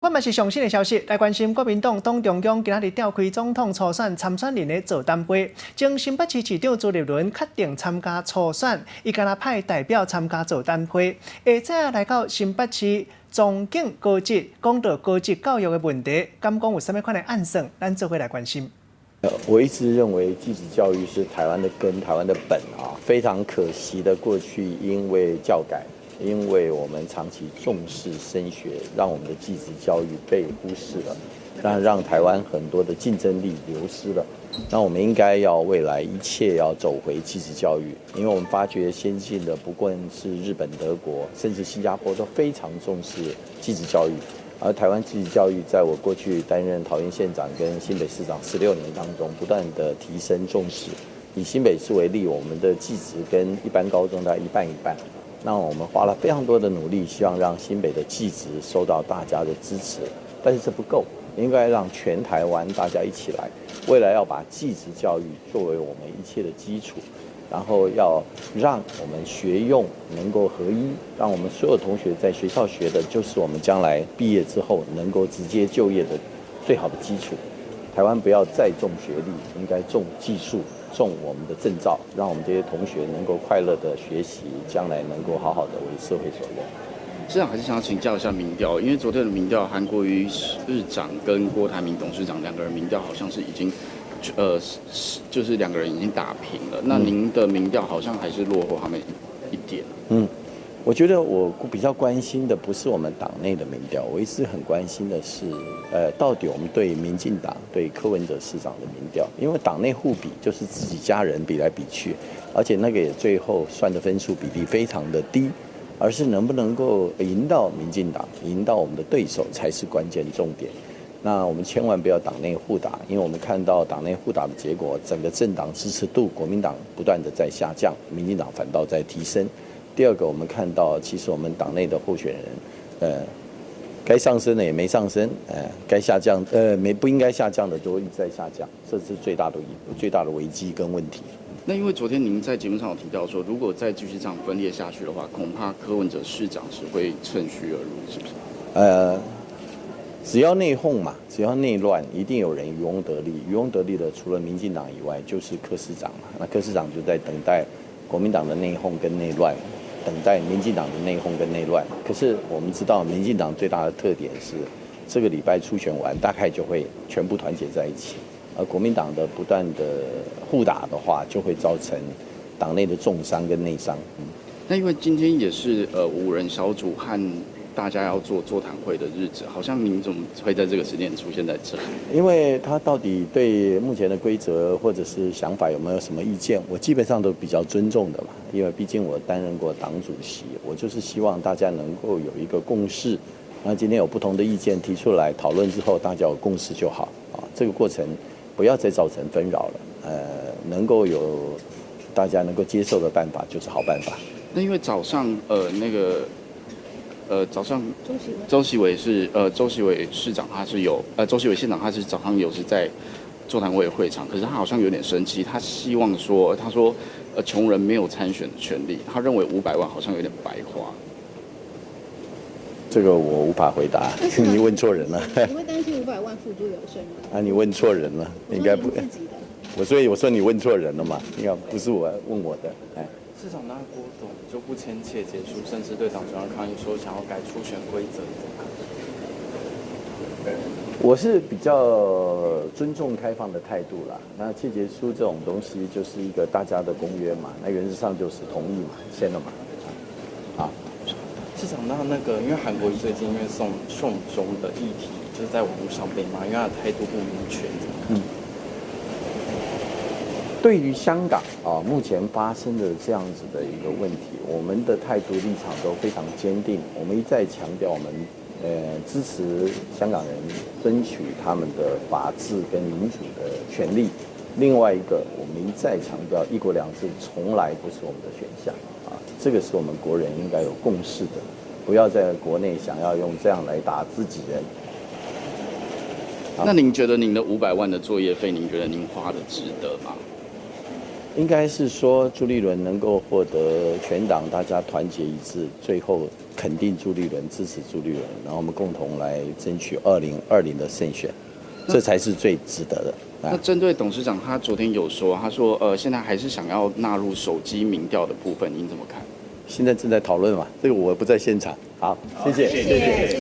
本嘛是上新的消息，来关心国民党党中央今仔日召开总统初选参选人的座谈会，经新北市市长朱立伦确定参加初选，伊敢若派代表参加座谈会，下早来到新北市中景高职，讲到高职教育的问题，敢讲有啥物款的暗算，咱做伙来关心。我一直认为技职教育是台湾的根、台湾的本啊，非常可惜的，过去因为教改。因为我们长期重视升学，让我们的技职教育被忽视了，让台湾很多的竞争力流失了。那我们应该要未来一切要走回技职教育，因为我们发觉先进的不管是日本、德国，甚至新加坡都非常重视技职教育。而台湾技职教育，在我过去担任桃园县长跟新北市长16年当中，不断的提升重视。以新北市为例，我们的技职跟一般高中大概一半一半。那我们花了非常多的努力，希望让新北的技职受到大家的支持，但是这不够，应该让全台湾大家一起来，未来要把技职教育作为我们一切的基础，然后要让我们学用能够合一，让我们所有同学在学校学的就是我们将来毕业之后能够直接就业的最好的基础。台湾不要再重学历，应该重技术。重我们的证照，让我们这些同学能够快乐的学习，将来能够好好的为社会所用。市长还是想要请教一下民调，因为昨天的民调，韩国瑜市长跟郭台铭董事长两个人民调好像是已经，就是两个人已经打平了。那您的民调好像还是落后他们一点。我觉得我比较关心的不是我们党内的民调，我一直很关心的是，到底我们对民进党、对柯文哲市长的民调，因为党内互比就是自己家人比来比去，而且那个也最后算的分数比例非常的低，而是能不能够赢到民进党、赢到我们的对手才是关键重点。那我们千万不要党内互打，因为我们看到党内互打的结果，整个政党支持度，国民党不断的在下降，民进党反倒在提升。第二个，我们看到其实我们党内的候选人，该上升的也没上升，该下降，不应该下降的都一直在下降，这是最大的危机跟问题。那因为昨天您在节目上有提到说，如果再继续这样分裂下去的话，恐怕柯文哲市长是会趁虚而入，是不是？只要内讧嘛，只要内乱，一定有人渔翁得利。渔翁得利的除了民进党以外，就是柯市长嘛。那柯市长就在等待国民党的内讧跟内乱。等待民进党的内讧跟内乱，可是我们知道，民进党最大的特点是，这个礼拜初选完，大概就会全部团结在一起。而国民党的不断的互打的话，就会造成党内的重伤跟内伤。那因为今天也是5人小组和大家要做座谈会的日子，好像您怎么会在这个时间出现在这里？因为他到底对目前的规则或者是想法有没有什么意见，我基本上都比较尊重的嘛。因为毕竟我担任过党主席，我就是希望大家能够有一个共识。那今天有不同的意见提出来讨论之后，大家有共识就好啊。这个过程不要再造成纷扰了。能够有大家能够接受的办法就是好办法。那因为早上早上周习伟市长他是有周习伟县长他是早上有是在座谈会会场，可是他好像有点生气，他希望说他说穷人没有参选的权利，他认为500万好像有点白花。这个我无法回答，你问错人了。你会担心500万付诸有声吗？啊，你问错人了，应该不。所以我说你问错人了嘛，应该不是我问我的。市长那郭董就不签切结书，甚至对党中央抗议说想要改初选规则。我是比较尊重开放的态度啦。那切结书这种东西就是一个大家的公约嘛，那原则上就是同意嘛，签了嘛。好，市长那个，因为韩国瑜最近因为送中的议题，就是在网络上被骂，因为他的态度不明确。对于香港目前发生的这样子的一个问题，我们的态度立场都非常坚定。我们一再强调，我们支持香港人争取他们的法治跟民主的权利。另外一个，我们一再强调，一国两制从来不是我们的选项啊，这个是我们国人应该有共识的，不要在国内想要用这样来打自己人。那您觉得您的500万的作业费，您觉得您花的值得吗？应该是说朱立伦能够获得全党大家团结一致，最后肯定朱立伦，支持朱立伦，然后我们共同来争取2020的胜选，这才是最值得的。那针对董事长，他昨天有说，他说现在还是想要纳入手机民调的部分，您怎么看？现在正在讨论嘛，这个我不在现场。好，谢谢。